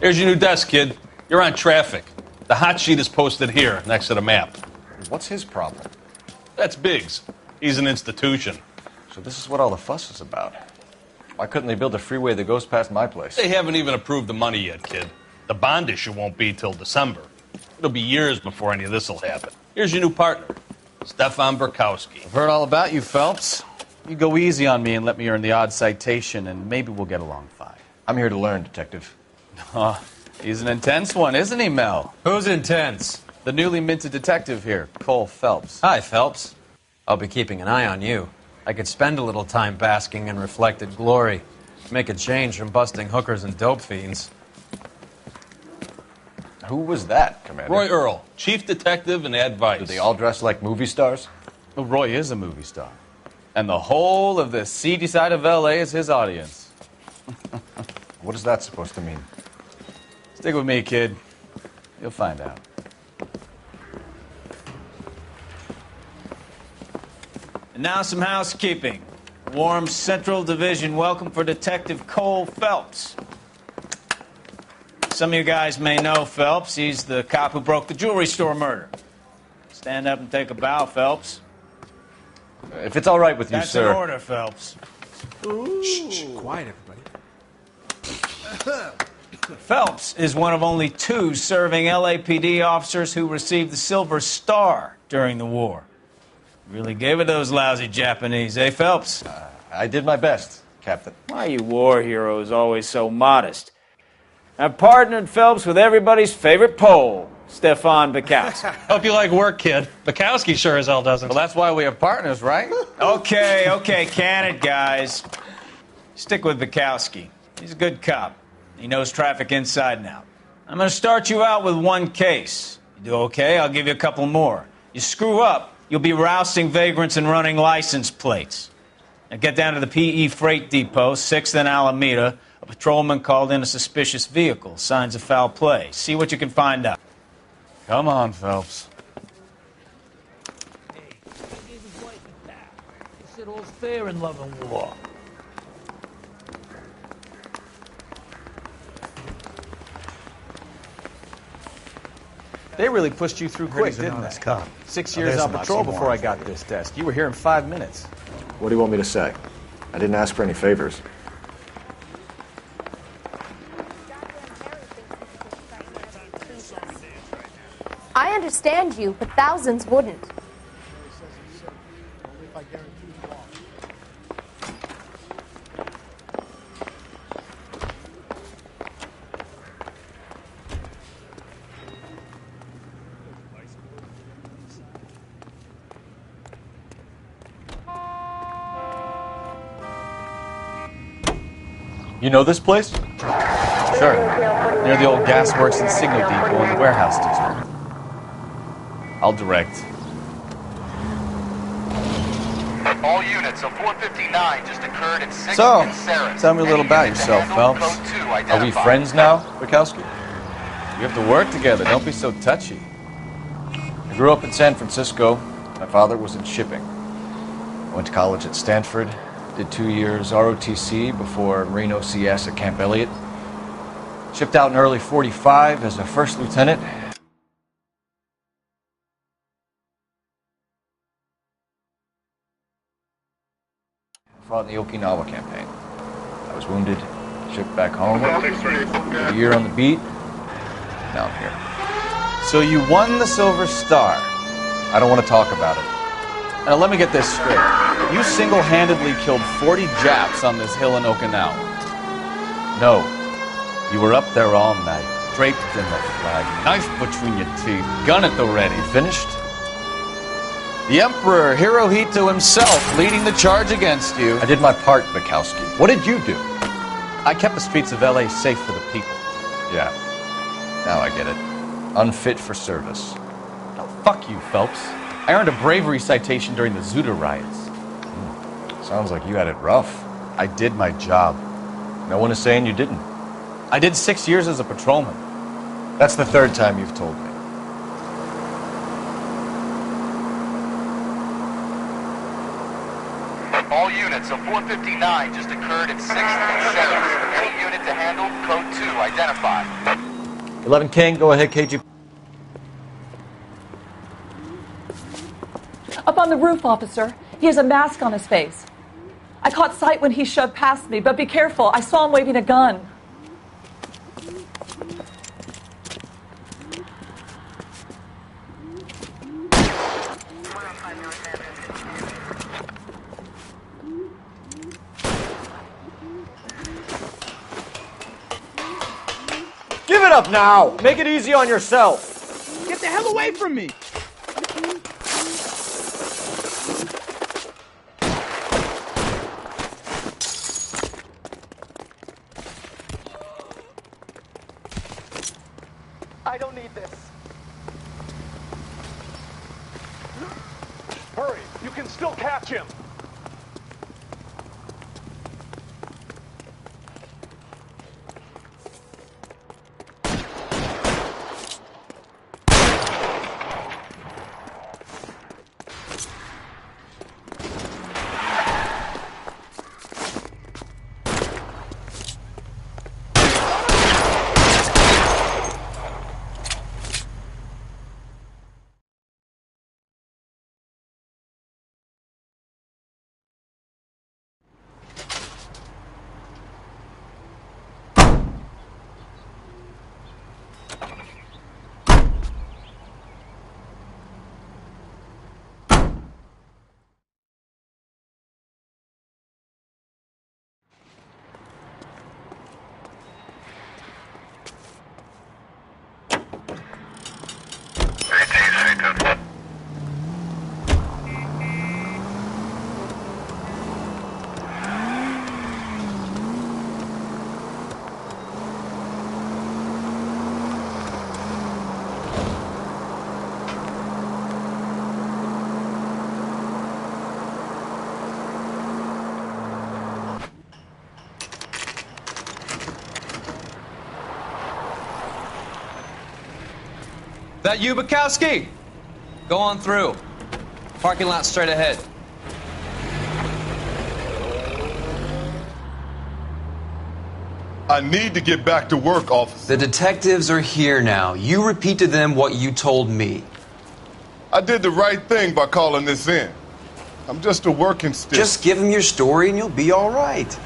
Here's your new desk, kid. You're on traffic. The hot sheet is posted here, next to the map. What's his problem? That's Biggs. He's an institution. So this is what all the fuss is about. Why couldn't they build a freeway that goes past my place? They haven't even approved the money yet, kid. The bond issue won't be till December. It'll be years before any of this will happen. Here's your new partner, Stefan Burkowski. I've heard all about you, Phelps. You go easy on me and let me earn the odd citation, and maybe we'll get along fine. I'm here to learn, Detective. Oh, he's an intense one, isn't he, Mel? Who's intense? The newly minted detective here, Cole Phelps. Hi, Phelps. I'll be keeping an eye on you. I could spend a little time basking in reflected glory. Make a change from busting hookers and dope fiends. Who was that, Commander? Roy Earl, chief detective and advice. Do they all dress like movie stars? Well, Roy is a movie star. And the whole of the seedy side of L.A. is his audience. What is that supposed to mean? Stick with me, kid. You'll find out. And now some housekeeping. Warm Central Division welcome for Detective Cole Phelps. Some of you guys may know Phelps. He's the cop who broke the jewelry store murder. Stand up and take a bow, Phelps. If it's all right with you, That's sir. an order, Phelps. Shh, quiet, everybody. Phelps is one of only 2 serving LAPD officers who received the Silver Star during the war. Really gave it those lousy Japanese, eh, Phelps? I did my best, Captain. Why are you war heroes always so modest? I've partnered Phelps with everybody's favorite Pole, Stefan Burkowski. Hope you like work, kid. Bukowski sure as hell doesn't. Well, that's why we have partners, right? Okay, can it, guys. Stick with Burkowski. He's a good cop. He knows traffic inside and out. I'm going to start you out with 1 case. You do okay, I'll give you a couple more. You screw up, you'll be rousting vagrants and running license plates. Now get down to the PE Freight Depot, 6th and Alameda. A patrolman called in a suspicious vehicle. Signs of foul play. See what you can find out. Come on, Phelps. Hey, he gave his wife a tap. He said all's fair in love and war. They really pushed you through quick, didn't they? 6 years on patrol before I got this desk. You were here in 5 minutes. What do you want me to say? I didn't ask for any favors. I understand you, but thousands wouldn't. You know this place? Sure. Near the old gasworks and signal depot and the warehouse district. I'll direct. All units, a 459 just occurred at 6th So, and Sarah. tell me a little about yourself, Phelps. Are we friends now, Burkowski? We have to work together. Don't be so touchy. I grew up in San Francisco. My father was in shipping. I went to college at Stanford. Did 2 years ROTC before Marine OCS at Camp Elliott. Shipped out in early 45 as a first lieutenant. Fought in the Okinawa campaign. I was wounded, shipped back home. Did a year on the beat. Now I'm here. So you won the Silver Star. I don't want to talk about it. Now let me get this straight. You single-handedly killed 40 Japs on this hill in Okinawa. No. You were up there all night, draped in the flag, knife between your teeth, gun at the ready. You finished? The Emperor Hirohito himself leading the charge against you. I did my part, Bukowski. What did you do? I kept the streets of L.A. safe for the people. Yeah. Now I get it. Unfit for service. Oh, fuck you, Phelps. I earned a bravery citation during the Zuda riots. Sounds like you had it rough. I did my job. No one is saying you didn't. I did 6 years as a patrolman. That's the 3rd time you've told me. All units, a 459 just occurred at 6th and Sarah. Any unit to handle, code 2, identify. 11 King, go ahead, KG. Up on the roof, officer. He has a mask on his face. I caught sight when he shoved past me, but be careful. I saw him waving a gun. Give it up now! Make it easy on yourself! Get the hell away from me! I don't need this. Hurry, you can still catch him. That you, Bukowski? Go on through. Parking lot straight ahead. I need to get back to work, officer. The detectives are here now. You repeat to them what you told me. I did the right thing by calling this in. I'm just a working stiff. Just give them your story and you'll be all right.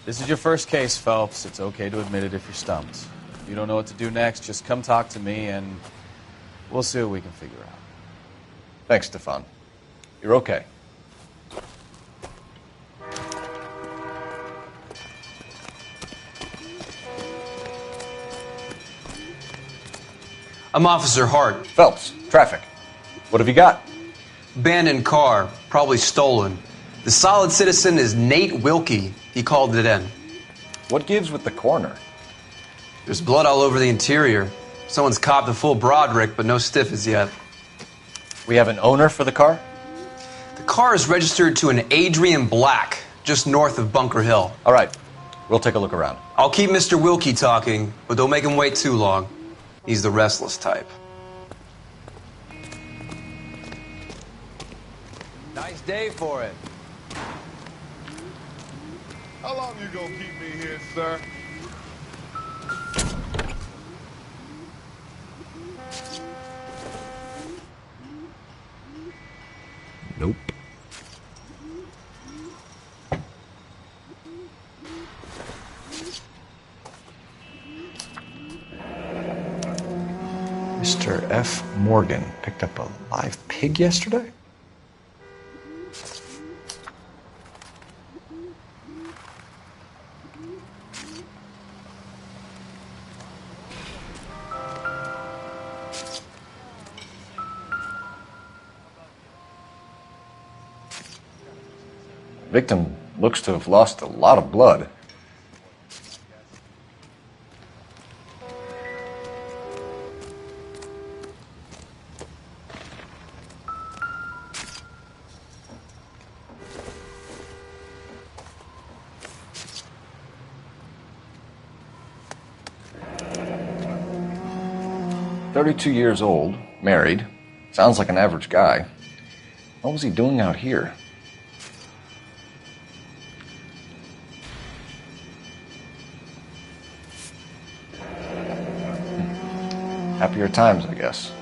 This is your first case, Phelps. It's okay to admit it if you're stumped. If you don't know what to do next, just come talk to me and we'll see what we can figure out. Thanks, Stefan. You're okay. I'm Officer Hart. Phelps, traffic. What have you got? Abandoned car, probably stolen. The solid citizen is Nate Wilkie. He called it in. What gives with the coroner? There's blood all over the interior. Someone's copped a full Broderick, but no stiff as yet. We have an owner for the car? The car is registered to an Adrian Black, just north of Bunker Hill. All right. We'll take a look around. I'll keep Mr. Wilkie talking, but don't make him wait too long. He's the restless type. Nice day for it. How long you gonna keep me here, sir? Nope. Mr. F. Morgan picked up a live pig yesterday? Victim looks to have lost a lot of blood. "32 years old, married, sounds like an average guy. What was he doing out here? Happier times, I guess.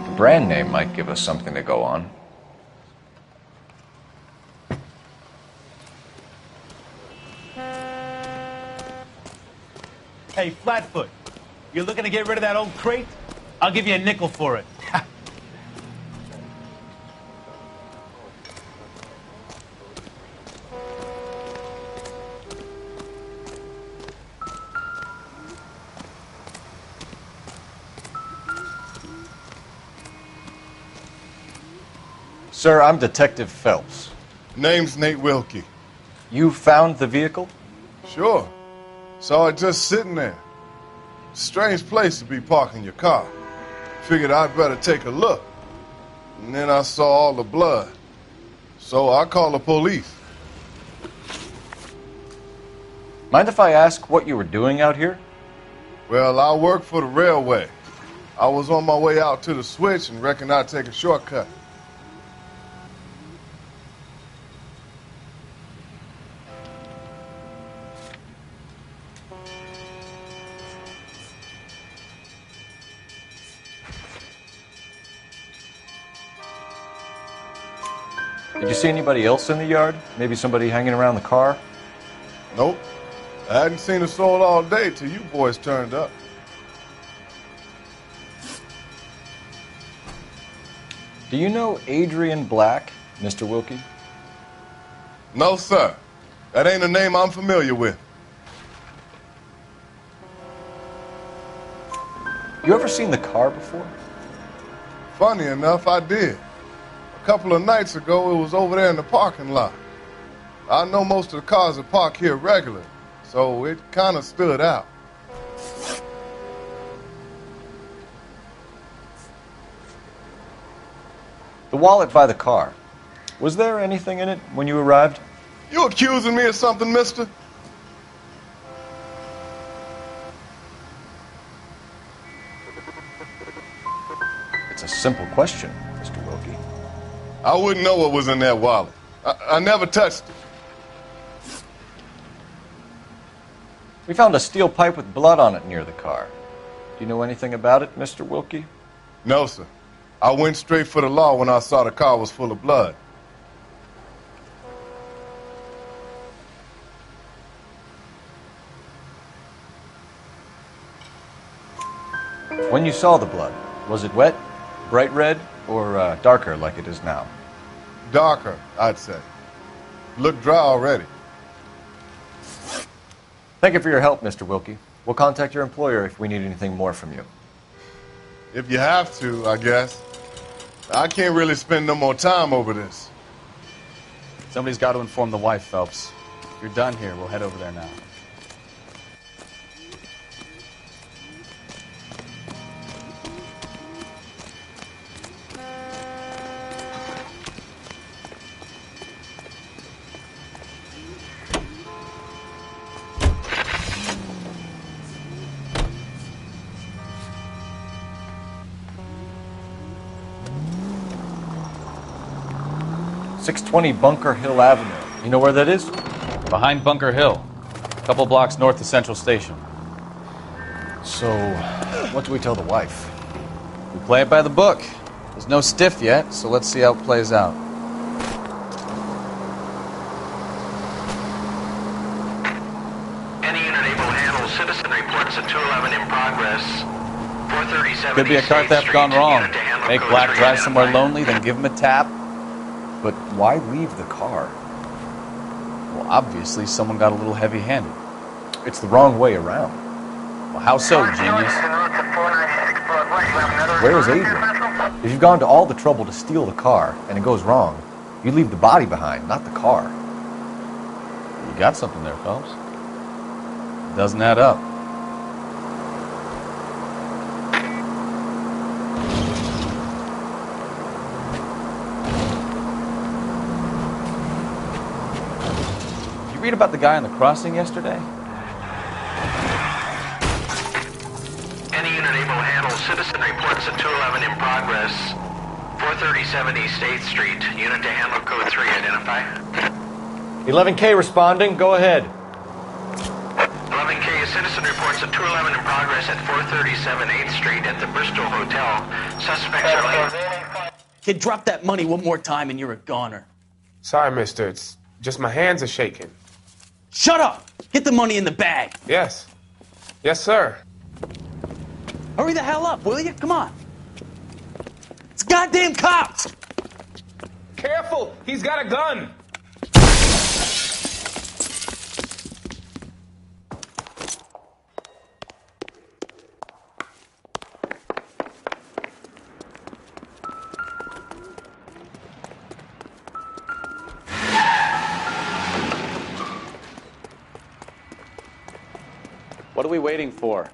The brand name might give us something to go on. Hey, Flatfoot, you looking to get rid of that old crate? I'll give you a nickel for it. Sir, I'm Detective Phelps. Name's Nate Wilkie. You found the vehicle? Sure. Saw it just sitting there. Strange place to be parking your car. Figured I'd better take a look. And then I saw all the blood. So I called the police. Mind if I ask what you were doing out here? Well, I work for the railway. I was on my way out to the switch and reckoned I'd take a shortcut. Did you see anybody else in the yard? Maybe somebody hanging around the car? Nope. I hadn't seen a soul all day till you boys turned up. Do you know Adrian Black, Mr. Wilkie? No, sir. That ain't a name I'm familiar with. You ever seen the car before? Funny enough, I did. A couple of nights ago, it was over there in the parking lot. I know most of the cars are parked here regularly, so it kind of stood out. The wallet by the car. Was there anything in it when you arrived? You accusing me of something, mister? It's a simple question, Mr. Wilkie. I wouldn't know what was in that wallet. I never touched it. We found a steel pipe with blood on it near the car. Do you know anything about it, Mr. Wilkie? No, sir. I went straight for the law when I saw the car was full of blood. When you saw the blood, was it wet, bright red, or darker like it is now? Darker, I'd say. Looked dry already. Thank you for your help, Mr. Wilkie. We'll contact your employer if we need anything more from you. If you have to, I guess. I can't really spend no more time over this. Somebody's got to inform the wife, Phelps. If you're done here, we'll head over there now. .620 Bunker Hill Avenue. You know where that is? Behind Bunker Hill. A couple blocks north of Central Station. So, what do we tell the wife? We play it by the book. There's no stiff yet, so let's see how it plays out. Any unit able to handle citizen reports at 211 in progress. 437 Could be a car theft gone wrong. Make Black drive somewhere lonely, then give him a tap. But why leave the car? Well, obviously, someone got a little heavy-handed. It's the wrong way around. Well, how so, genius? Where is Adrian? If you've gone to all the trouble to steal the car, and it goes wrong, you leave the body behind, not the car. You got something there, Phelps. It doesn't add up. read about the guy on the crossing yesterday? Any unit able to handle citizen reports at 211 in progress. 437 East 8th Street. Unit to handle code 3. Identify. 11K responding. Go ahead. 11K, citizen reports at 211 in progress at 437 8th Street at the Bristol Hotel. Suspects are late. Kid, drop that money one more time and you're a goner. Sorry, mister. It's just my hands are shaking. Shut up! Get the money in the bag. Yes. Yes, sir. Hurry the hell up, will you? Come on. It's goddamn cops! Careful! He's got a gun! What are we waiting for?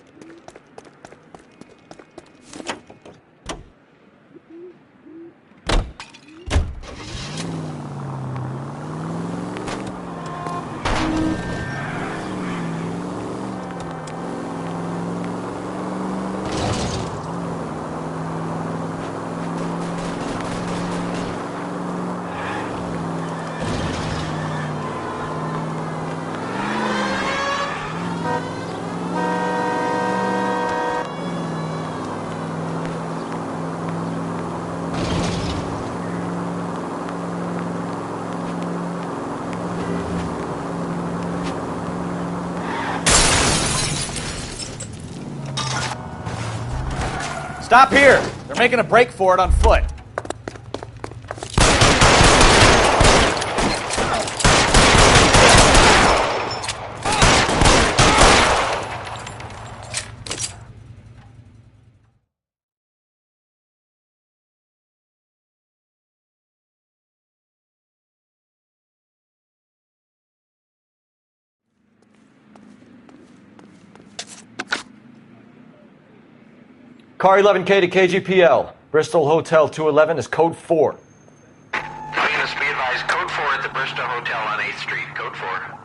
Stop here. They're making a break for it on foot. Car 11K to KGPL. Bristol Hotel 211 is code 4. All units be advised, code 4 at the Bristol Hotel on 8th Street. Code 4.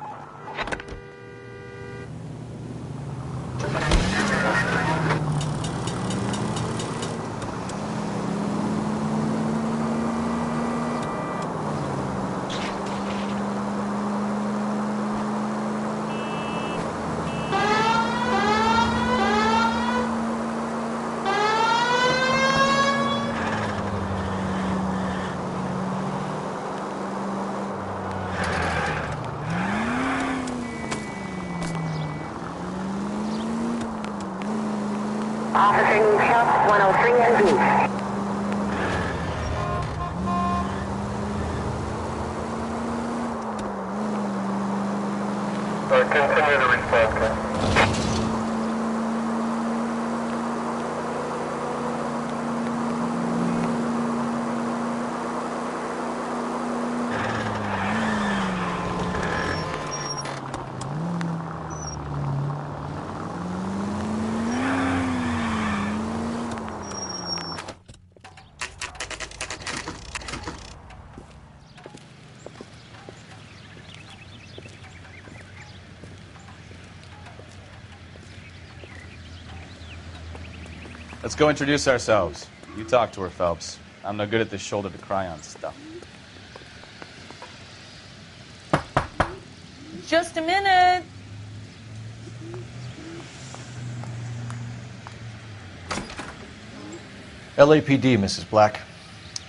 Officer needs help, 103 and B. Continue to respond. Let's go introduce ourselves. You talk to her, Phelps. I'm no good at this shoulder to cry on stuff. Just a minute. LAPD, Mrs. Black.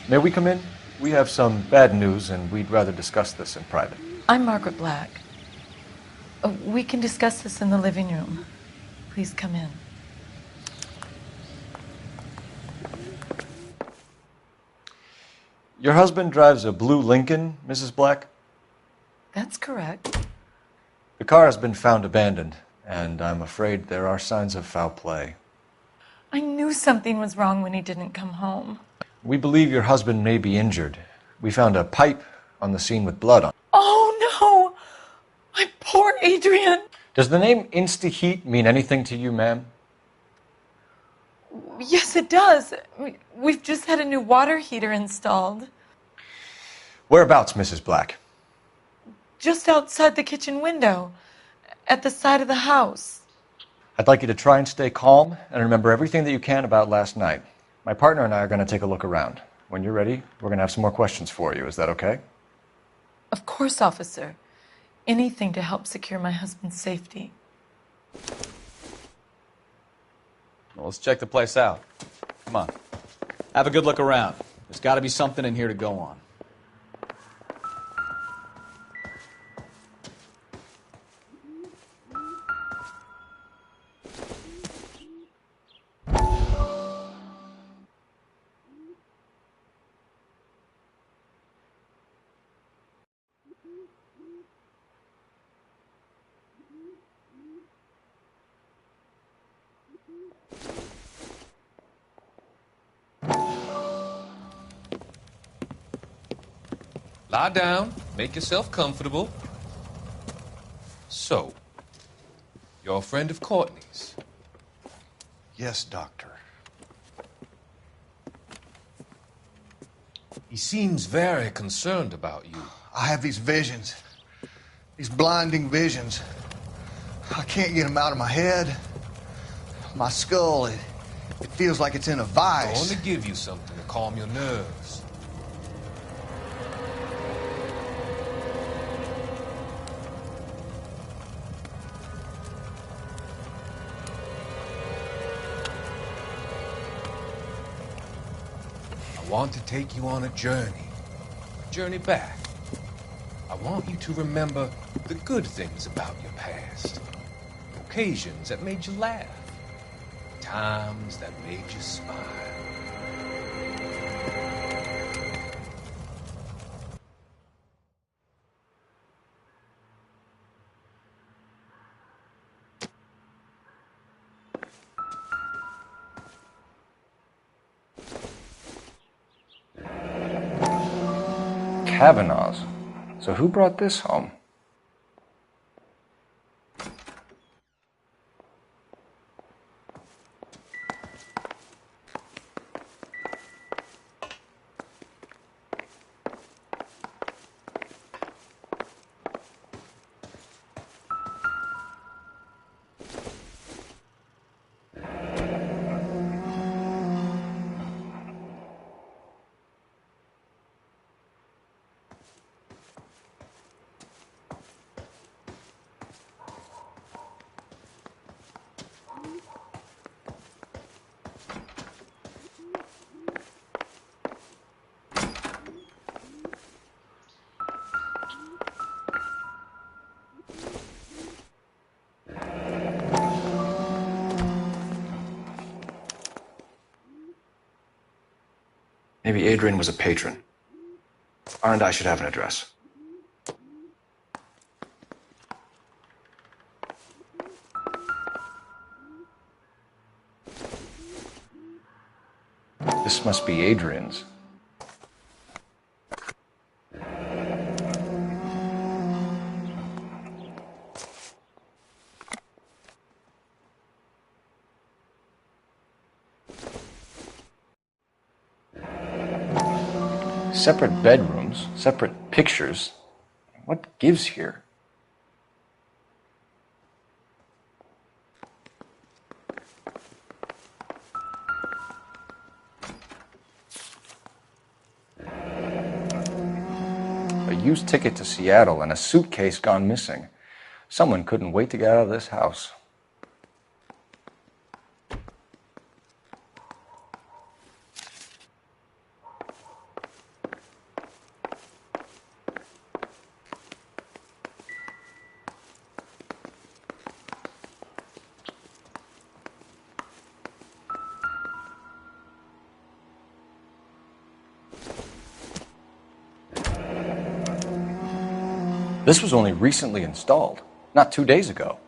May we come in? We have some bad news, and we'd rather discuss this in private. I'm Margaret Black. We can discuss this in the living room. Please come in. Your husband drives a blue Lincoln, Mrs. Black? That's correct. The car has been found abandoned, and I'm afraid there are signs of foul play. I knew something was wrong when he didn't come home. We believe your husband may be injured. We found a pipe on the scene with blood on it. Oh, no! My poor Adrian! Does the name Insta-Heat mean anything to you, ma'am? Yes, it does. We've just had a new water heater installed. Whereabouts, Mrs. Black? Just outside the kitchen window, at the side of the house. I'd like you to try and stay calm and remember everything that you can about last night. My partner and I are going to take a look around. When you're ready, we're going to have some more questions for you. Is that okay? Of course, officer. Anything to help secure my husband's safety. Well, let's check the place out. Come on. Have a good look around. There's got to be something in here to go on. Lie down. Make yourself comfortable. So, you're a friend of Courtney's? Yes, Doctor. He seems very concerned about you. I have these visions. These blinding visions. I can't get them out of my head. My skull, it feels like it's in a I'm vice. going to give you something to calm your nerves. I want to take you on a journey back. I want you to remember the good things about your past, occasions that made you laugh, times that made you smile. Kavanaugh's. So who brought this home? Maybe Adrian was a patron. R and I should have an address. This must be Adrian's. Separate bedrooms, separate pictures. What gives here? A used ticket to Seattle and a suitcase gone missing. Someone couldn't wait to get out of this house. This was only recently installed, not 2 days ago.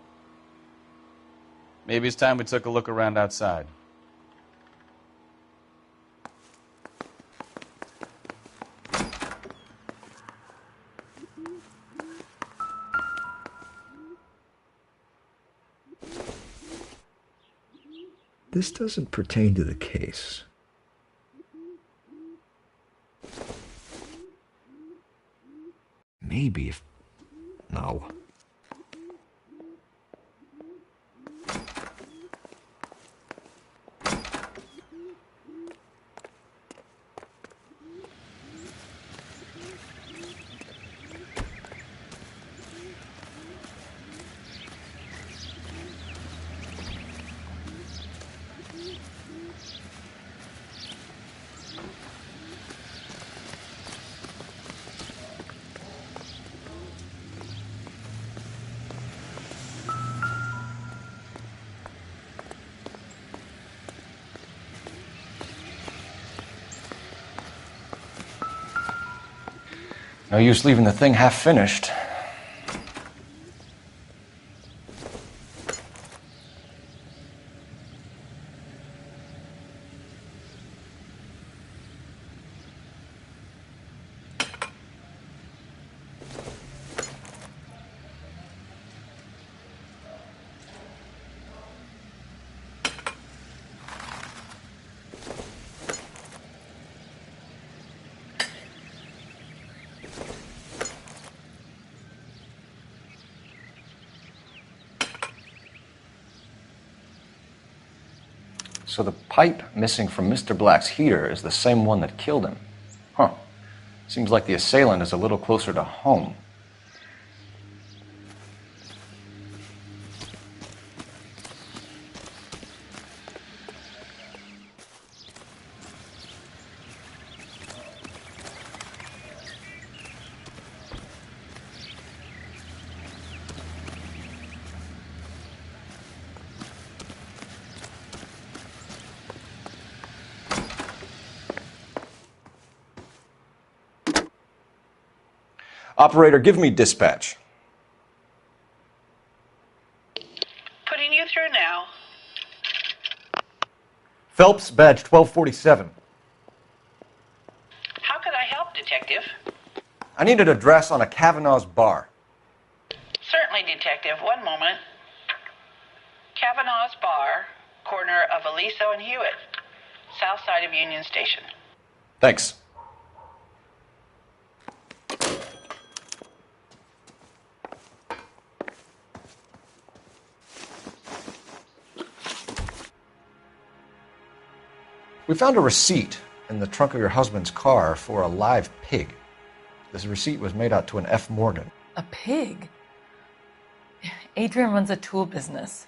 Maybe it's time we took a look around outside. This doesn't pertain to the case. Maybe now. No use leaving the thing half finished. So the pipe missing from Mr. Black's heater is the same one that killed him. Huh. Seems like the assailant is a little closer to home. Operator, give me dispatch. Putting you through now. Phelps, badge 1247. How could I help, Detective? I need an address on a Kavanaugh's bar. Certainly, Detective. One moment. Kavanaugh's Bar, corner of Aliso and Hewitt, south side of Union Station. Thanks. We found a receipt in the trunk of your husband's car for a live pig. This receipt was made out to an F. Morgan. A pig? Adrian runs a tool business.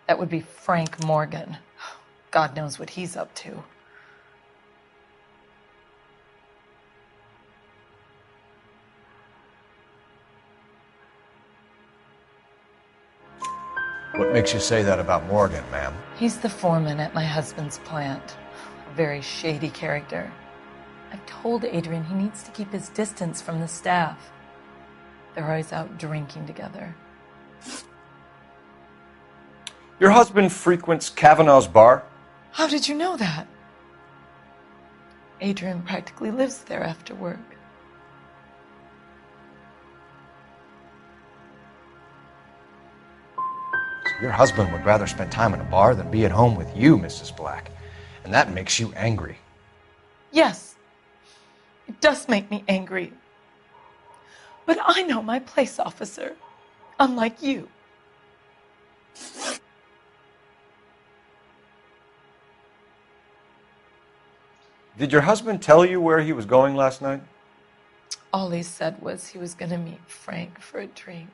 That would be Frank Morgan. God knows what he's up to. What makes you say that about Morgan, ma'am? He's the foreman at my husband's plant. A very shady character. I've told Adrian he needs to keep his distance from the staff. They're always out drinking together. Your husband frequents Kavanaugh's bar? How did you know that? Adrian practically lives there after work. So your husband would rather spend time in a bar than be at home with you, Mrs. Black. And that makes you angry. Yes, it does make me angry. But I know my place, officer, unlike you. Did your husband tell you where he was going last night? All he said was he was going to meet Frank for a drink.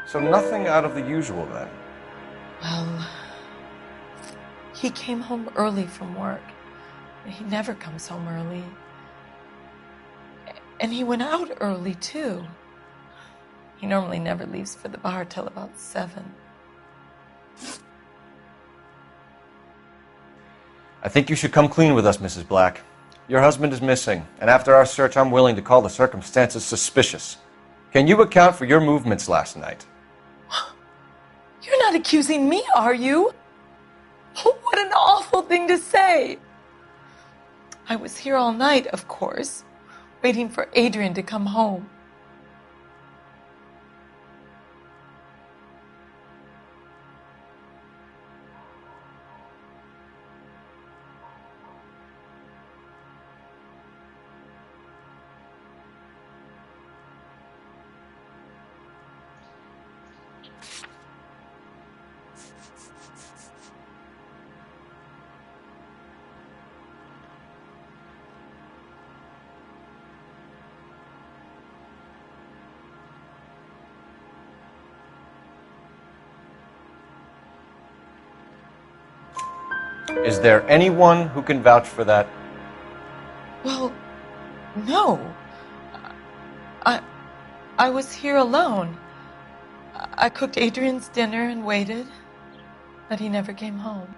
So nothing out of the usual then? Well, he came home early from work. He never comes home early. And he went out early, too. He normally never leaves for the bar till about 7. I think you should come clean with us, Mrs. Black. Your husband is missing, and after our search, I'm willing to call the circumstances suspicious. Can you account for your movements last night? You're not accusing me, are you? What an awful thing to say. I was here all night, of course, waiting for Adrian to come home. Is there anyone who can vouch for that? Well, no. I was here alone. I cooked Adrian's dinner and waited, but he never came home.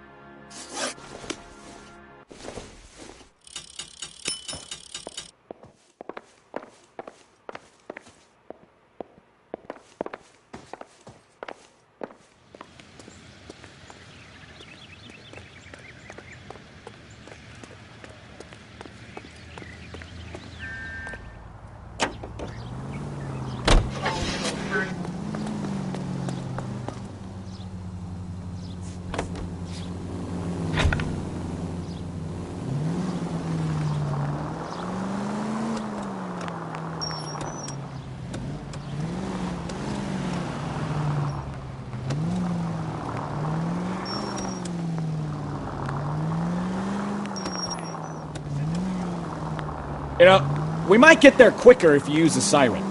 You know, we might get there quicker if you use a siren.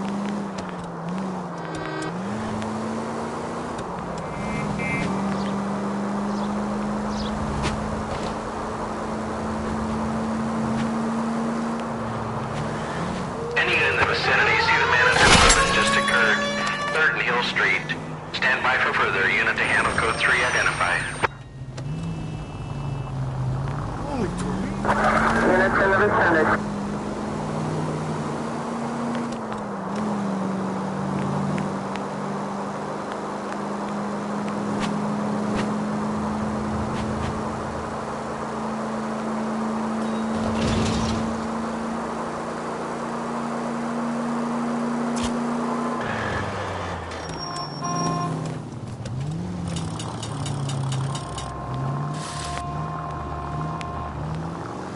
Any unit in the vicinity, see the man at 11 just occurred. 3rd and Hill Street. Stand by for further. Unit to handle code 3 identified. Units in the vicinity.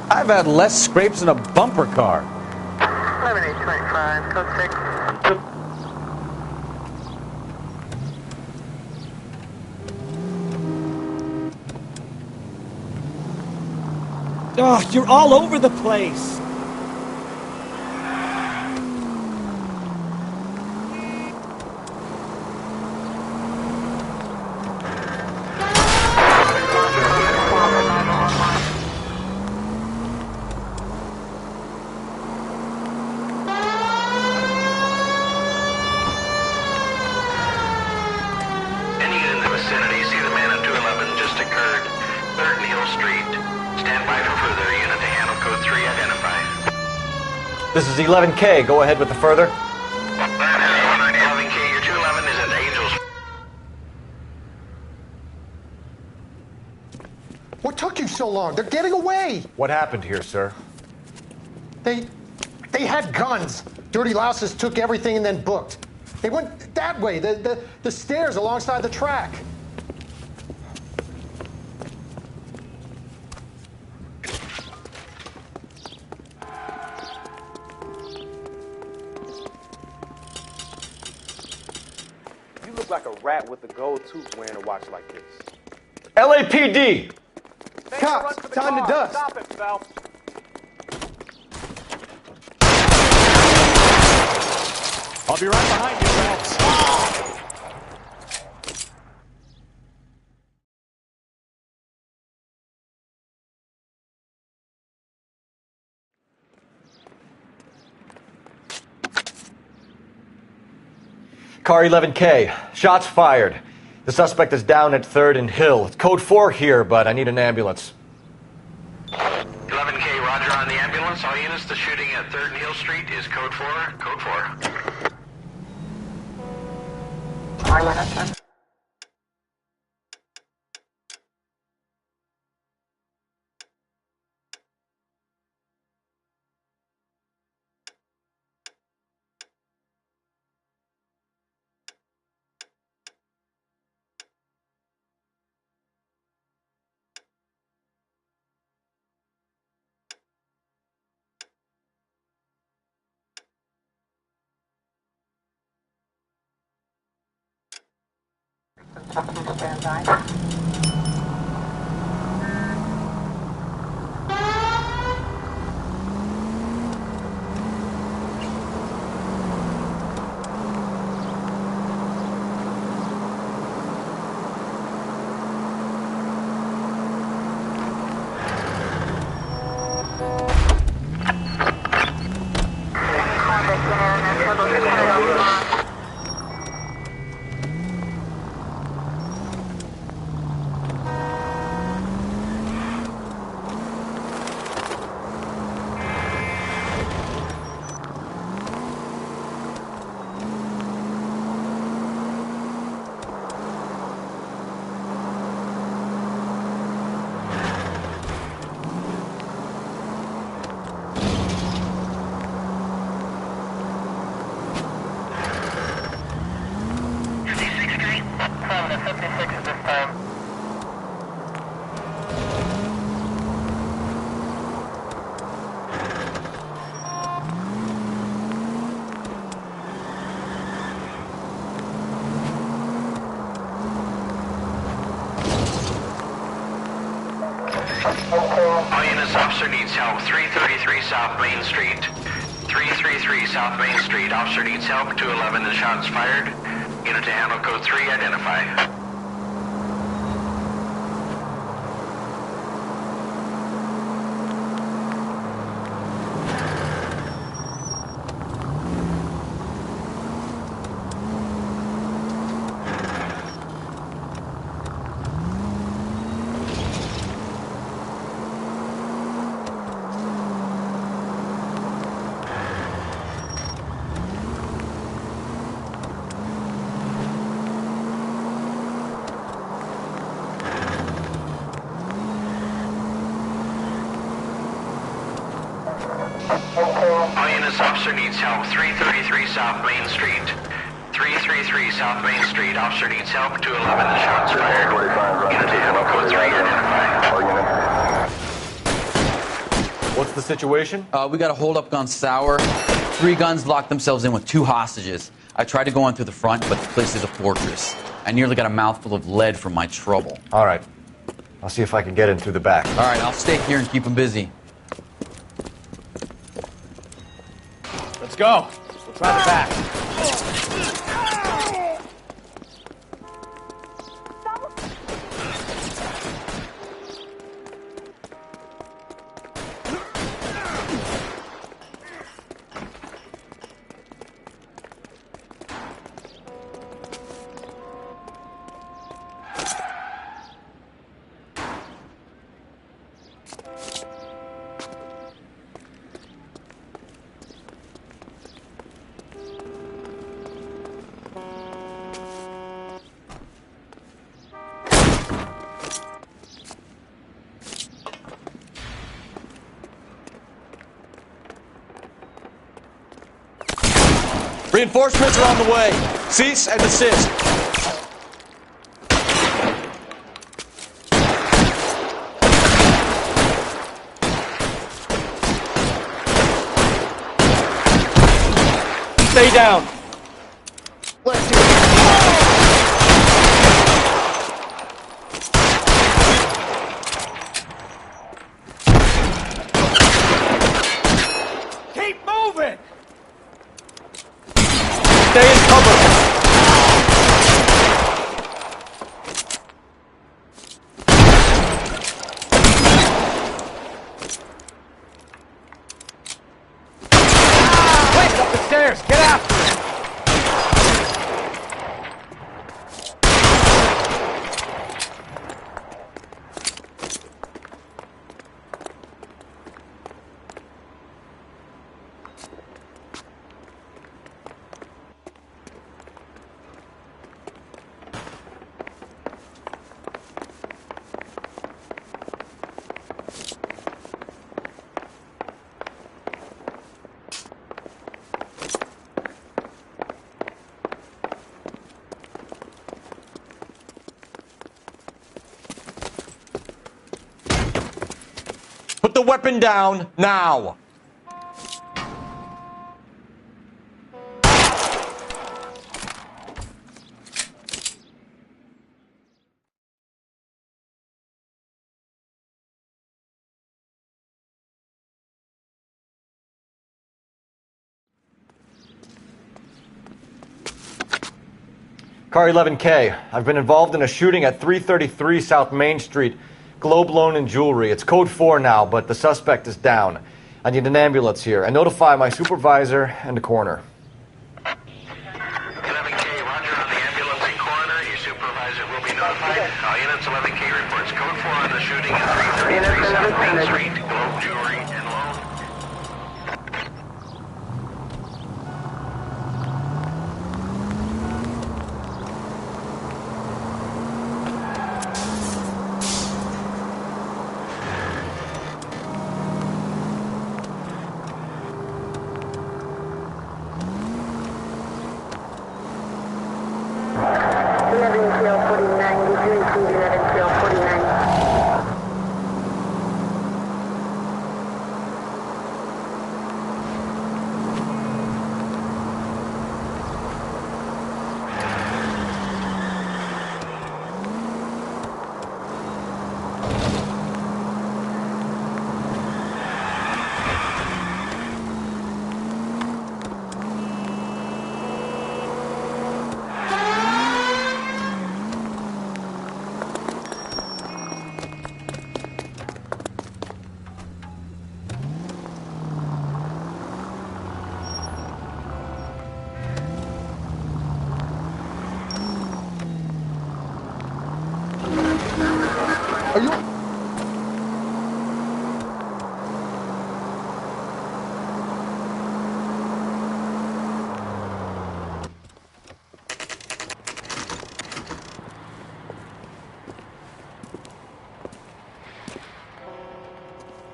I've had less scrapes in a bumper car. 11825, code 6. Oh, you're all over the place. Any unit in the vicinity, see the man at 211 just occurred. 3rd and Hill Street. Stand by for further. Unit to handle code 3 identified. This is 11K. Go ahead with the further. 11K, your 211 is at Angels. What took you so long? They're getting away! What happened here, sir? They had guns. Dirty louses took everything and then booked. They went that way, the stairs alongside the track. You look like a rat with a gold tooth wearing a watch like this. LAPD! Cops, time to dust. Stop it, Phelps. I'll be right behind you, Phelps. Car 11K. Shots fired. The suspect is down at 3rd and Hill. It's code 4 here, but I need an ambulance. 11K, roger on the ambulance. All units, the shooting at 3rd and Hill Street is code 4. Code 4. All units, officer needs help. 333 South Main Street. 333 South Main Street. Officer needs help. 211 and shots fired. Unit to handle code 3, identify. All units, officer needs help. 333 South Main Street. 333 South Main Street. Officer needs help. 211 and shots fired. Unit to handle code 3, identify. What's the situation? We got a holdup gone sour. 3 guns locked themselves in with 2 hostages. I tried to go on through the front, but the place is a fortress. I nearly got a mouthful of lead from my trouble. All right. I'll see if I can get in through the back. All right, I'll stay here and keep them busy. Let's go. We'll try the back. Reinforcements are on the way. Cease and desist. Stay down. Let's see. Keep moving! Stay in cover. Wait, up the stairs! Get after it! Put the weapon down now. Car 11K, I've been involved in a shooting at 333 South Main Street. Globe Loan and Jewelry. It's code 4 now, but the suspect is down. I need an ambulance here. And notify my supervisor and the coroner. 11K, roger on the ambulance and coroner. Your supervisor will be notified. All units, 11K reports code 4 on the shooting at 333 South Main Street. Globe Jewelry and Loan.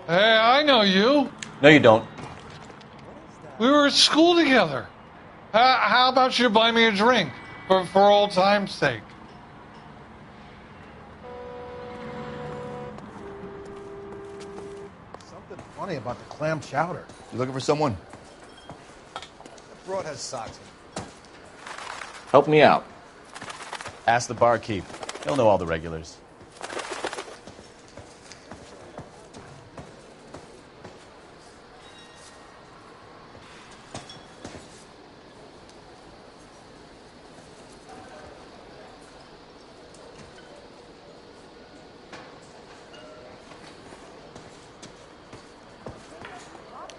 Hey, I know you. No, you don't. We were at school together. How about you buy me a drink for old time's sake? Something funny about the clam chowder. You looking for someone? That broad has socks. Help me out. Ask the barkeep. He'll know all the regulars.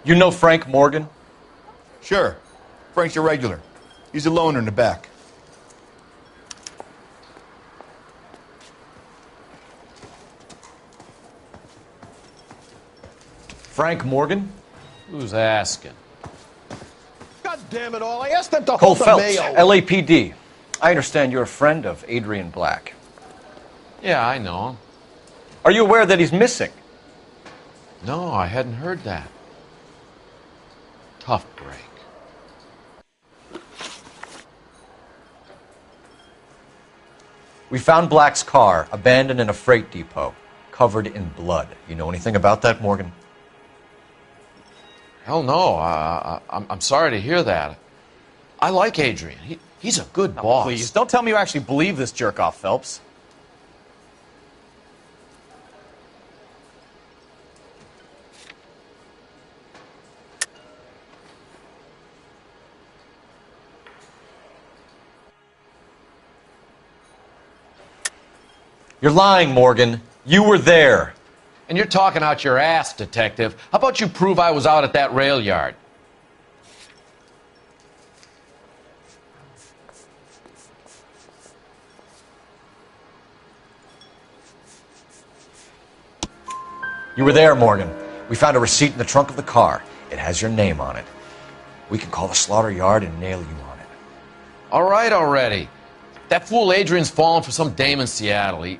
You know Frank Morgan? Sure. Frank's your regular. He's a loner in the back. Frank Morgan? Who's asking? God damn it all. I asked them to Cole hold the Phelps, mail. LAPD. I understand you're a friend of Adrian Black. Yeah, I know him. Are you aware that he's missing? No, I hadn't heard that. Tough break. We found Black's car abandoned in a freight depot, covered in blood. You know anything about that, Morgan? Hell no. I'm sorry to hear that. I like Adrian. He's a good boss. Please, don't tell me you actually believe this jerk-off, Phelps. You're lying, Morgan. You were there. And you're talking out your ass, detective. How about you prove I was out at that rail yard? You were there, Morgan. We found a receipt in the trunk of the car. It has your name on it. We can call the slaughter yard and nail you on it. All right already. That fool Adrian's fallen for some dame in Seattle. He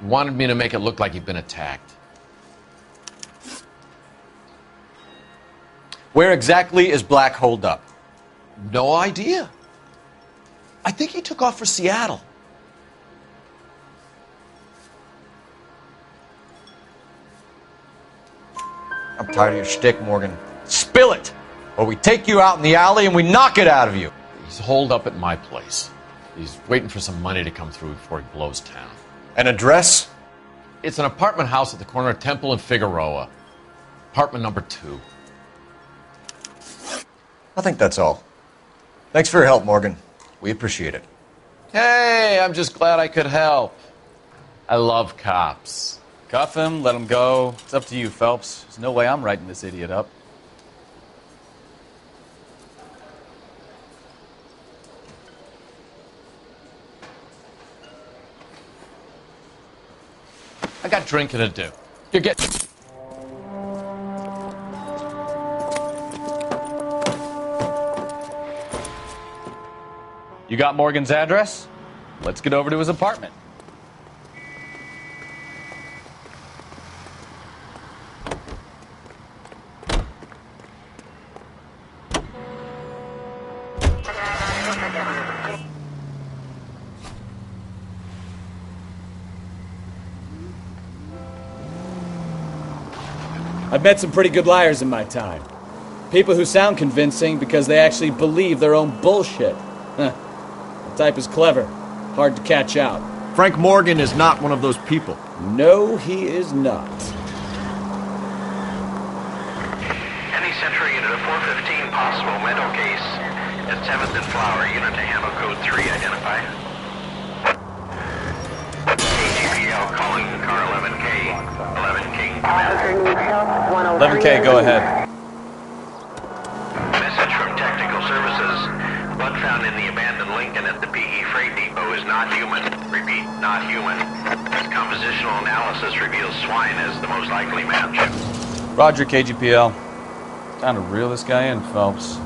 wanted me to make it look like he'd been attacked. Where exactly is Black holed up? No idea. I think he took off for Seattle. I'm tired of your shtick, Morgan. Spill it! Or we take you out in the alley and we knock it out of you. He's holed up at my place. He's waiting for some money to come through before he blows town. An address? It's an apartment house at the corner of Temple and Figueroa. Apartment number 2. I think that's all. Thanks for your help, Morgan. We appreciate it. Hey, I'm just glad I could help. I love cops. Cuff him, let him go. It's up to you, Phelps. There's no way I'm writing this idiot up. I got drinking to do. You're getting... You got Morgan's address? Let's get over to his apartment. I've met some pretty good liars in my time. People who sound convincing because they actually believe their own bullshit. Huh. The type is clever, hard to catch out. Frank Morgan is not one of those people. No, he is not. Any Central Unit of 415 possible mental case at 7th and Flower. Unit to handle code 3. Identify. KGPL calling car 11K. 11 King. 11K, go ahead. Message from Technical Services. Blood found in the abandoned Lincoln at the PE Freight Depot is not human. Repeat, not human. Compositional analysis reveals swine as the most likely match. Roger, KGPL. Time to reel this guy in, Phelps.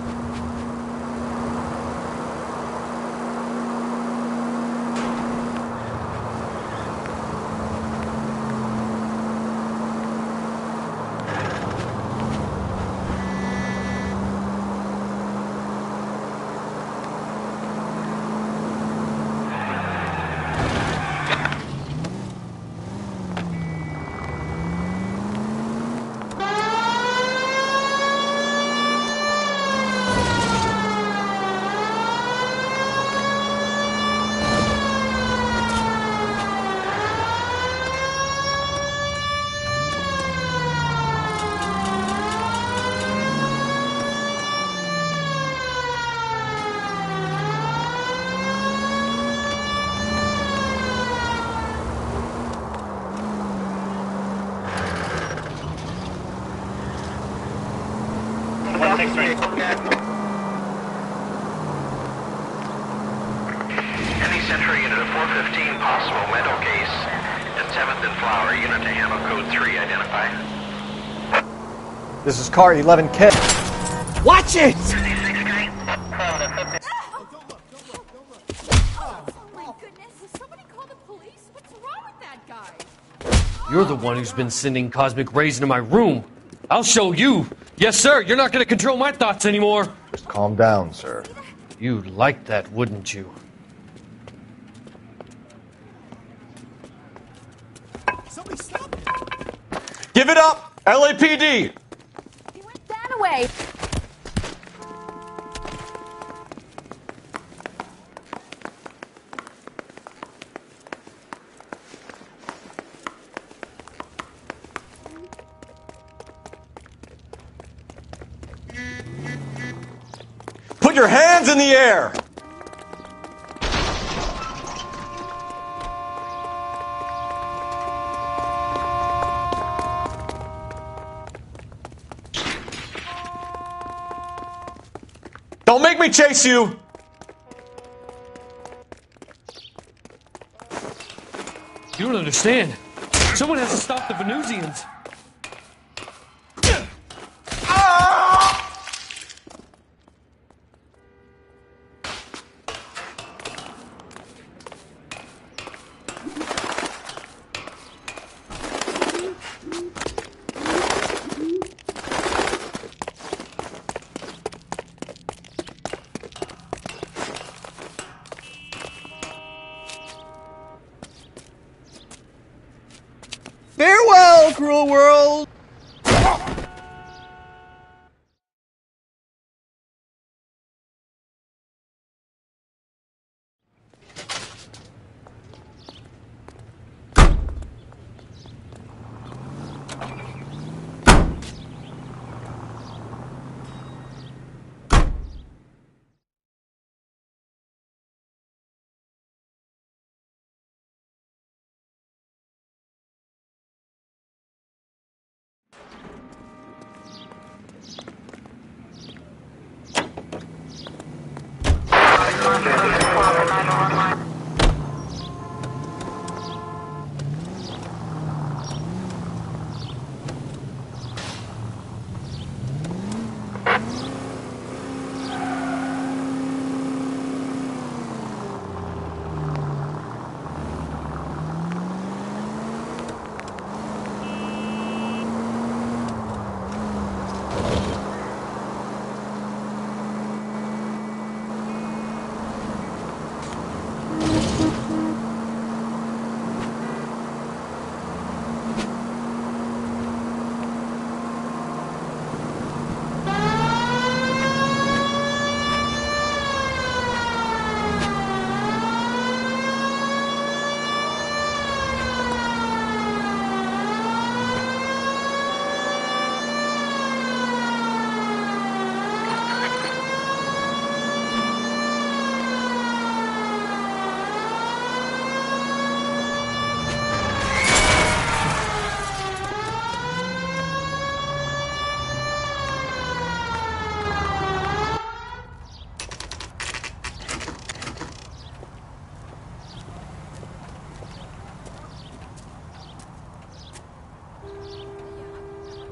Any Central unit of 415 possible mental case at 7th and Flower. Unit to handle code 3. Identify. This is car 11K. Watch it! You're the one who's been sending cosmic rays into my room. I'll show you. Yes, sir. You're not going to control my thoughts anymore. Just calm down, sir. You'd like that, wouldn't you? Somebody stop it! Give it up! LAPD! That away. Put your hands in the air! Don't make me chase you! You don't understand. Someone has to stop the Venusians. Farewell, cruel world!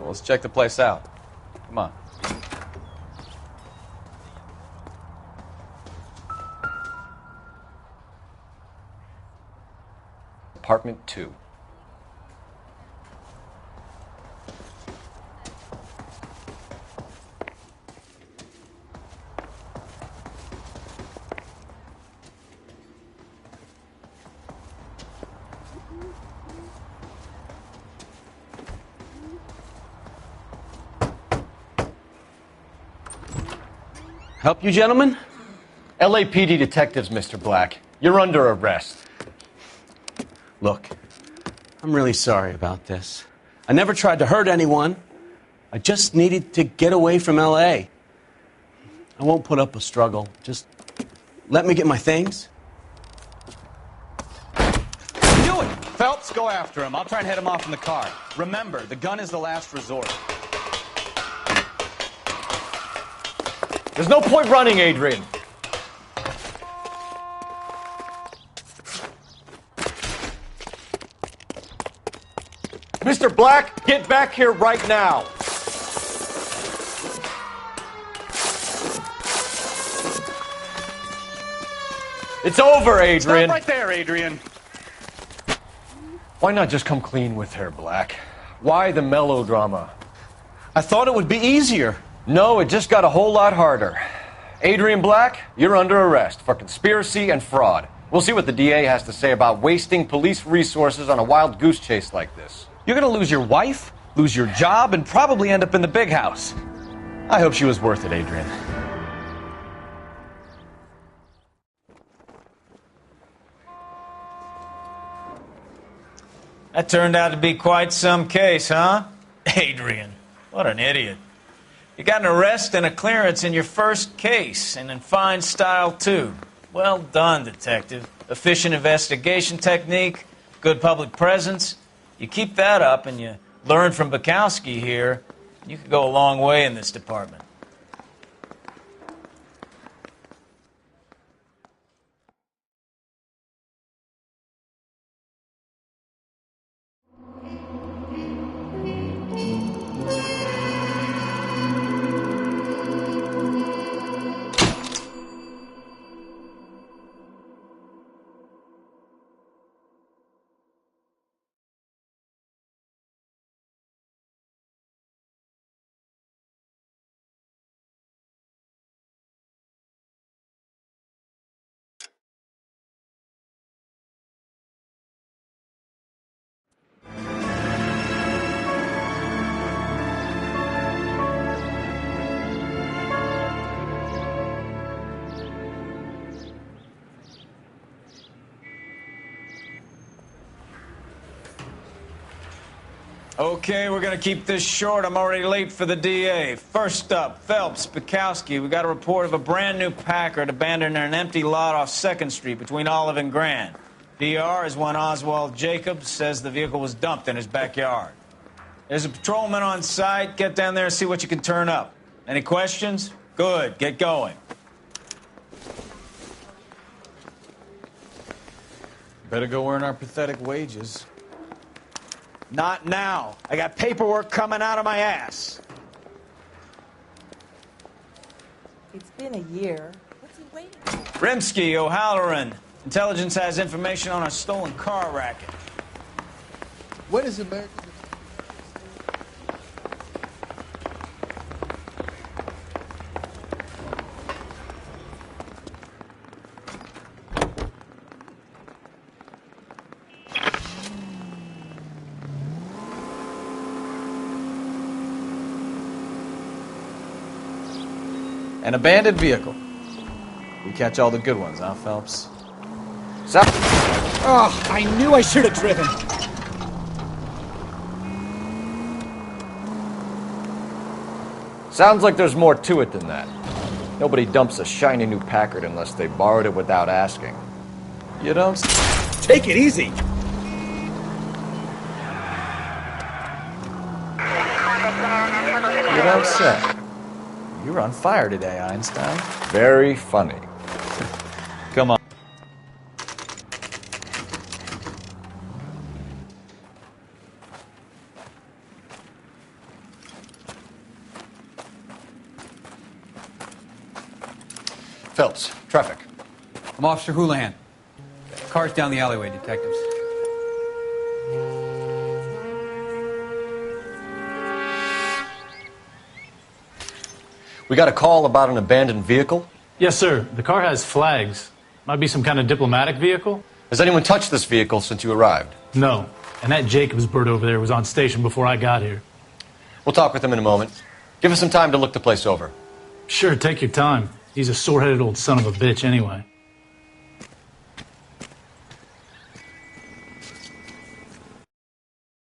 Well, let's check the place out. Come on. Apartment 2. Help you, gentlemen? LAPD detectives, Mr. Black. You're under arrest. Look, I'm really sorry about this. I never tried to hurt anyone. I just needed to get away from L.A. I won't put up a struggle. Just let me get my things. Do it! Phelps, go after him. I'll try and head him off in the car. Remember, the gun is the last resort. There's no point running, Adrian. Mr. Black, get back here right now. It's over, Adrian. Stop right there, Adrian. Why not just come clean with her, Black? Why the melodrama? I thought it would be easier. No, it just got a whole lot harder. Adrian Black, you're under arrest for conspiracy and fraud. We'll see what the DA has to say about wasting police resources on a wild goose chase like this. You're gonna lose your wife, lose your job, and probably end up in the big house. I hope she was worth it, Adrian. That turned out to be quite some case, huh? Adrian, what an idiot. You got an arrest and a clearance in your first case, and in fine style, too. Well done, detective. Efficient investigation technique, good public presence. You keep that up and you learn from Bukowski here, you could go a long way in this department. Okay, we're going to keep this short. I'm already late for the DA. First up, Phelps, Bukowski. We got a report of a brand new Packard abandoned in an empty lot off 2nd Street between Olive and Grand. DR is one Oswald Jacobs, says the vehicle was dumped in his backyard. There's a patrolman on site. Get down there and see what you can turn up. Any questions? Good, get going. Better go earn our pathetic wages. Not now. I got paperwork coming out of my ass. It's been a year. What's he waiting for? Rimsky, O'Halloran. Intelligence has information on a stolen car racket. When is America? An abandoned vehicle. We catch all the good ones, huh, Phelps? Oh, I knew I should have driven. Sounds like there's more to it than that. Nobody dumps a shiny new Packard unless they borrowed it without asking. You don't... Take it easy. You don't say. You were on fire today, Einstein. Very funny. Come on. Phelps, traffic. I'm Officer Houlihan. Car's down the alleyway, detectives. We got a call about an abandoned vehicle. Yes, sir. The car has flags. Might be some kind of diplomatic vehicle. Has anyone touched this vehicle since you arrived? No. And that Jacobs bird over there was on station before I got here. We'll talk with him in a moment. Give us some time to look the place over. Sure, take your time. He's a sore-headed old son of a bitch anyway.